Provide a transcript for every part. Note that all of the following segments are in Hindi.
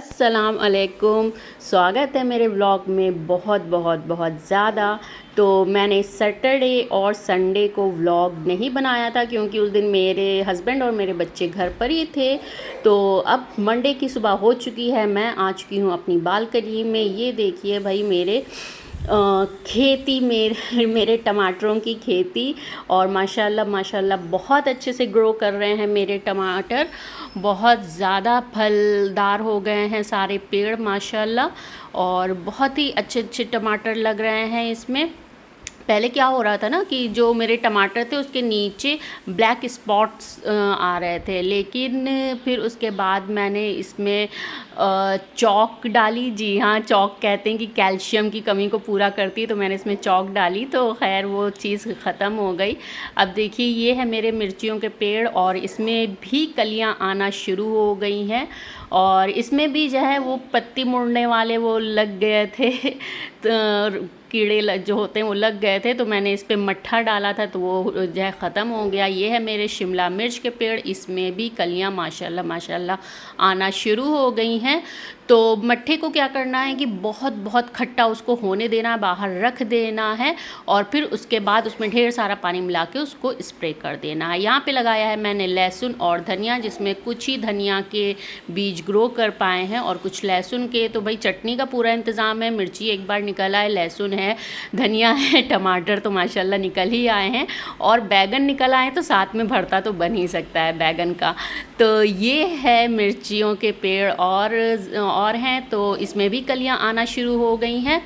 अस्सलाम अलैकुम। स्वागत है मेरे व्लॉग में बहुत बहुत बहुत ज़्यादा। तो मैंने सैटरडे और संडे को व्लॉग नहीं बनाया था क्योंकि उस दिन मेरे हस्बैंड और मेरे बच्चे घर पर ही थे। तो अब मंडे की सुबह हो चुकी है, मैं आ चुकी हूँ अपनी बालकनी में। ये देखिए भाई मेरे खेती मेरे टमाटरों की खेती, और माशाल्लाह माशाल्लाह बहुत अच्छे से ग्रो कर रहे हैं मेरे टमाटर। बहुत ज़्यादा फलदार हो गए हैं सारे पेड़ माशाल्लाह, और बहुत ही अच्छे अच्छे टमाटर लग रहे हैं इसमें। पहले क्या हो रहा था ना कि जो मेरे टमाटर थे उसके नीचे ब्लैक स्पॉट्स आ रहे थे, लेकिन फिर उसके बाद मैंने इसमें चौक डाली। जी हाँ, चौक कहते हैं कि कैल्शियम की कमी को पूरा करती है, तो मैंने इसमें चौक डाली तो खैर वो चीज़ ख़त्म हो गई। अब देखिए ये है मेरे मिर्चियों के पेड़, और इसमें भी कलियां आना शुरू हो गई हैं, और इसमें भी जो है वो पत्ती मुड़ने वाले वो लग गए थे तो कीड़े जो होते हैं वो लग गए थे, तो मैंने इस पर मट्ठा डाला था तो वो जो है ख़त्म हो गया। ये है मेरे शिमला मिर्च के पेड़, इसमें भी कलियां माशाल्लाह माशाल्लाह आना शुरू हो गई हैं। तो मट्ठे को क्या करना है कि बहुत बहुत खट्टा उसको होने देना, बाहर रख देना है, और फिर उसके बाद उसमें ढेर सारा पानी मिला के उसको स्प्रे कर देना है। यहाँ पे लगाया है मैंने लहसुन और धनिया, जिसमें कुछ ही धनिया के बीज ग्रो कर पाए हैं और कुछ लहसुन के। तो भाई चटनी का पूरा इंतज़ाम है। मिर्ची एक बार निकल आए, लहसुन है, धनिया है, टमाटर तो माशाल्लाह निकल ही आए हैं, और बैगन निकल आए तो साथ में भरता तो बन ही सकता है बैगन का। तो ये है मिर्चियों के पेड़ और हैं, तो इसमें भी कलियां आना शुरू हो गई हैं।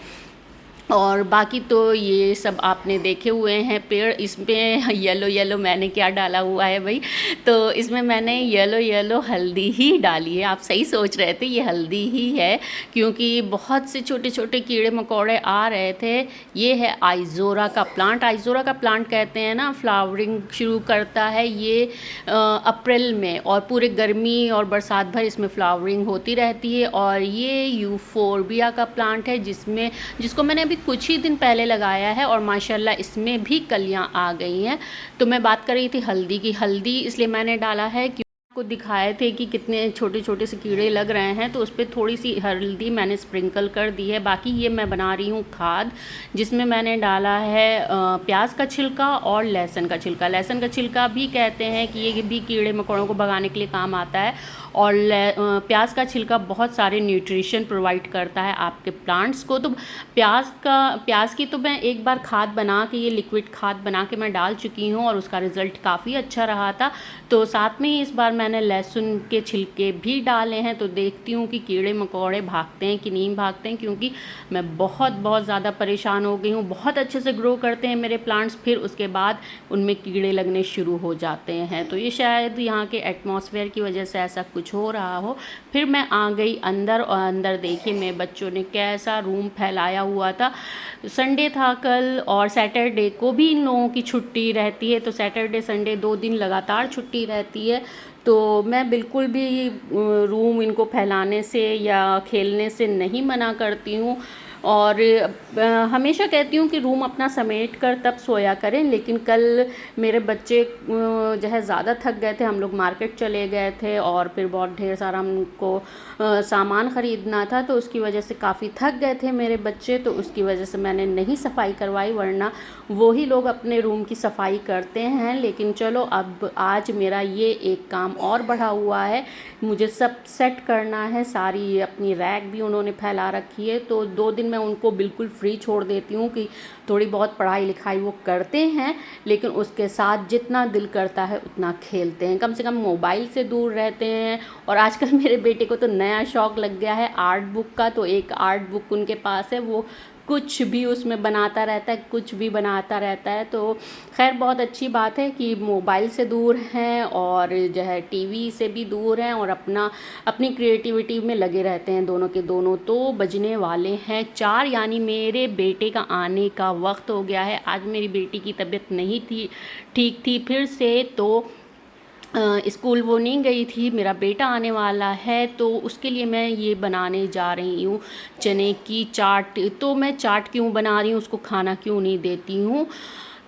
और बाकी तो ये सब आपने देखे हुए हैं पेड़। इसमें येलो येलो मैंने क्या डाला हुआ है भाई, तो इसमें मैंने येलो येलो हल्दी ही डाली है। आप सही सोच रहे थे, ये हल्दी ही है, क्योंकि बहुत से छोटे छोटे कीड़े मकोड़े आ रहे थे। ये है आइज़ोरा का प्लांट। आइज़ोरा का प्लांट कहते हैं ना, फ्लावरिंग शुरू करता है ये अप्रैल में, और पूरे गर्मी और बरसात भर इसमें फ्लावरिंग होती रहती है। और ये यूफोरबिया का प्लांट है जिसको मैंने अभी कुछ ही दिन पहले लगाया है, और माशाल्लाह इसमें भी कलियां आ गई हैं। तो मैं बात कर रही थी हल्दी की। हल्दी इसलिए मैंने डाला है कि आपको दिखाए थे कि कितने छोटे छोटे से कीड़े लग रहे हैं, तो उस पर थोड़ी सी हल्दी मैंने स्प्रिंकल कर दी है। बाकी ये मैं बना रही हूँ खाद, जिसमें मैंने डाला है प्याज का छिलका और लहसुन का छिलका। लहसुन का छिलका भी कहते हैं कि ये भी कीड़े मकोड़ों को भगाने के लिए काम आता है, और प्याज का छिलका बहुत सारे न्यूट्रिशन प्रोवाइड करता है आपके प्लांट्स को। तो प्याज की तो मैं एक बार खाद बना के, ये लिक्विड खाद बना के मैं डाल चुकी हूँ, और उसका रिज़ल्ट काफ़ी अच्छा रहा था। तो साथ में ही इस बार मैंने लहसुन के छिलके भी डाले हैं। तो देखती हूँ कि कीड़े मकोड़े भागते हैं कि नहीं भागते हैं, क्योंकि मैं बहुत बहुत ज़्यादा परेशान हो गई हूँ। बहुत अच्छे से ग्रो करते हैं मेरे प्लांट्स, फिर उसके बाद उनमें कीड़े लगने शुरू हो जाते हैं। तो ये शायद यहाँ के एटमॉस्फेयर की वजह से ऐसा कुछ हो रहा हो। फिर मैं आ गई अंदर, और अंदर देखिए मेरे बच्चों ने कैसा रूम फैलाया हुआ था। संडे था कल, और सैटरडे को भी इन लोगों की छुट्टी रहती है, तो सैटरडे संडे 2 दिन लगातार छुट्टी रहती है। तो मैं बिल्कुल भी रूम इनको फैलाने से या खेलने से नहीं मना करती हूँ, और हमेशा कहती हूँ कि रूम अपना समेट कर तब सोया करें। लेकिन कल मेरे बच्चे जो है ज़्यादा थक गए थे, हम लोग मार्केट चले गए थे, और फिर बहुत ढेर सारा हमको सामान ख़रीदना था, तो उसकी वजह से काफ़ी थक गए थे मेरे बच्चे। तो उसकी वजह से मैंने नहीं सफाई करवाई, वरना वही लोग अपने रूम की सफाई करते हैं। लेकिन चलो अब आज मेरा ये एक काम और बढ़ा हुआ है, मुझे सब सेट करना है। सारी अपनी रैक भी उन्होंने फैला रखी है, तो 2 दिन मैं उनको बिल्कुल फ्री छोड़ देती हूँ कि थोड़ी बहुत पढ़ाई लिखाई वो करते हैं, लेकिन उसके साथ जितना दिल करता है उतना खेलते हैं, कम से कम मोबाइल से दूर रहते हैं। और आजकल मेरे बेटे को तो नया शौक़ लग गया है आर्ट बुक का। तो एक आर्ट बुक उनके पास है, वो कुछ भी उसमें बनाता रहता है, कुछ भी बनाता रहता है। तो खैर बहुत अच्छी बात है कि मोबाइल से दूर हैं, और जो है टीवी से भी दूर हैं, और अपनी क्रिएटिविटी में लगे रहते हैं दोनों के दोनों। तो बजने वाले हैं 4, यानी मेरे बेटे का आने का वक्त हो गया है। आज मेरी बेटी की तबीयत नहीं थी ठीक थी फिर से, तो स्कूल वो नहीं गई थी। मेरा बेटा आने वाला है, तो उसके लिए मैं ये बनाने जा रही हूँ चने की चाट। तो मैं चाट क्यों बना रही हूँ, उसको खाना क्यों नहीं देती हूँ,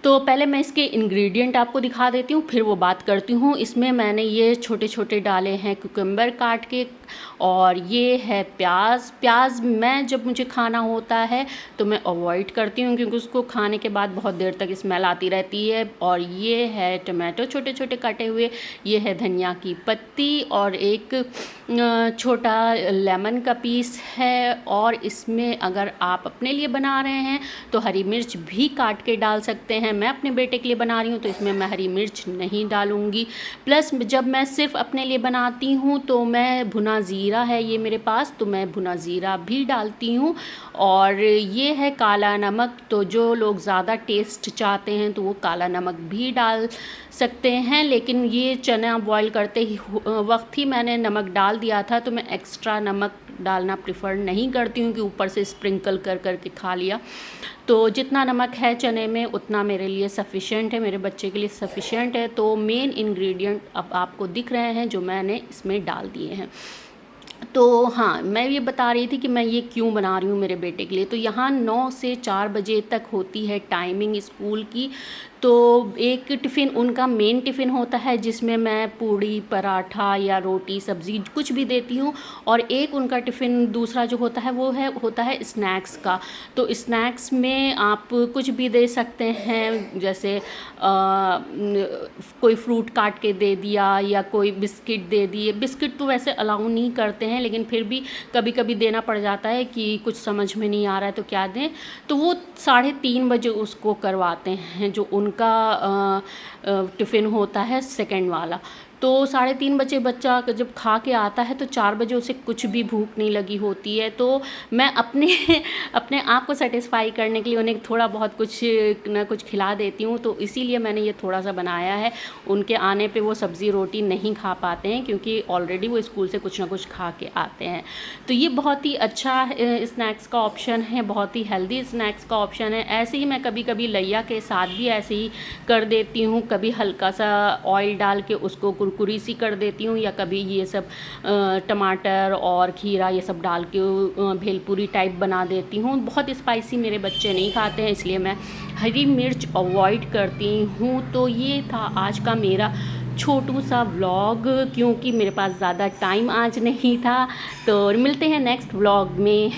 तो पहले मैं इसके इंग्रेडिएंट आपको दिखा देती हूँ, फिर वो बात करती हूँ। इसमें मैंने ये छोटे छोटे डाले हैं कुकुम्बर काट के, और ये है प्याज मैं जब मुझे खाना होता है तो मैं अवॉइड करती हूँ, क्योंकि उसको खाने के बाद बहुत देर तक स्मेल आती रहती है। और ये है टमाटो छोटे छोटे काटे हुए, ये है धनिया की पत्ती, और एक छोटा लेमन का पीस है। और इसमें अगर आप अपने लिए बना रहे हैं तो हरी मिर्च भी काट के डाल सकते हैं। मैं अपने बेटे के लिए बना रही हूँ तो इसमें मैं हरी मिर्च नहीं डालूँगी। प्लस जब मैं सिर्फ अपने लिए बनाती हूँ तो मैं भुना ज़ीरा है ये मेरे पास, तो मैं भुना ज़ीरा भी डालती हूँ। और ये है काला नमक, तो जो लोग ज़्यादा टेस्ट चाहते हैं तो वो काला नमक भी डाल सकते हैं। लेकिन ये चना बॉईल करते ही वक्त ही मैंने नमक डाल दिया था, तो मैं एक्स्ट्रा नमक डालना प्रेफर नहीं करती हूँ कि ऊपर से स्प्रिंकल कर करके खा लिया। तो जितना नमक है चने में उतना मेरे लिए सफ़िशेंट है, मेरे बच्चे के लिए सफ़िशेंट है। तो मेन इंग्रेडिएंट अब आपको दिख रहे हैं जो मैंने इसमें डाल दिए हैं। तो हाँ, मैं ये बता रही थी कि मैं ये क्यों बना रही हूँ मेरे बेटे के लिए। तो यहाँ 9 से 4 बजे तक होती है टाइमिंग स्कूल की। तो एक टिफ़िन उनका मेन टिफ़िन होता है जिसमें मैं पूड़ी पराठा या रोटी सब्ज़ी कुछ भी देती हूँ, और एक उनका टिफ़िन दूसरा जो होता है वो होता है स्नैक्स का। तो स्नैक्स में आप कुछ भी दे सकते हैं, जैसे कोई फ्रूट काट के दे दिया या कोई बिस्किट दे दिए। बिस्किट तो वैसे अलाउ नहीं करते हैं, लेकिन फिर भी कभी कभी देना पड़ जाता है कि कुछ समझ में नहीं आ रहा है तो क्या दें। तो वो 3:30 बजे उसको करवाते हैं, जो उनका टिफ़िन होता है सेकंड वाला। तो 3:30 बजे बच्चा जब खा के आता है तो 4 बजे उसे कुछ भी भूख नहीं लगी होती है। तो मैं अपने अपने आप को सेटिस्फाई करने के लिए उन्हें थोड़ा बहुत कुछ न कुछ खिला देती हूँ। तो इसीलिए मैंने ये थोड़ा सा बनाया है। उनके आने पे वो सब्ज़ी रोटी नहीं खा पाते हैं, क्योंकि ऑलरेडी वो स्कूल से कुछ ना कुछ खा के आते हैं। तो ये बहुत ही अच्छा स्नैक्स का ऑप्शन है, बहुत ही हेल्दी स्नैक्स का ऑप्शन है। ऐसे ही मैं कभी कभी लैया के साथ भी ऐसे ही कर देती हूँ, कभी हल्का सा ऑयल डाल के उसको कुरकुरी सी कर देती हूँ, या कभी ये सब टमाटर और खीरा ये सब डाल के भेलपूरी टाइप बना देती हूँ। बहुत स्पाइसी मेरे बच्चे नहीं खाते हैं, इसलिए मैं हरी मिर्च अवॉइड करती हूँ। तो ये था आज का मेरा छोटू सा व्लॉग, क्योंकि मेरे पास ज़्यादा टाइम आज नहीं था। तो मिलते हैं नेक्स्ट व्लॉग में।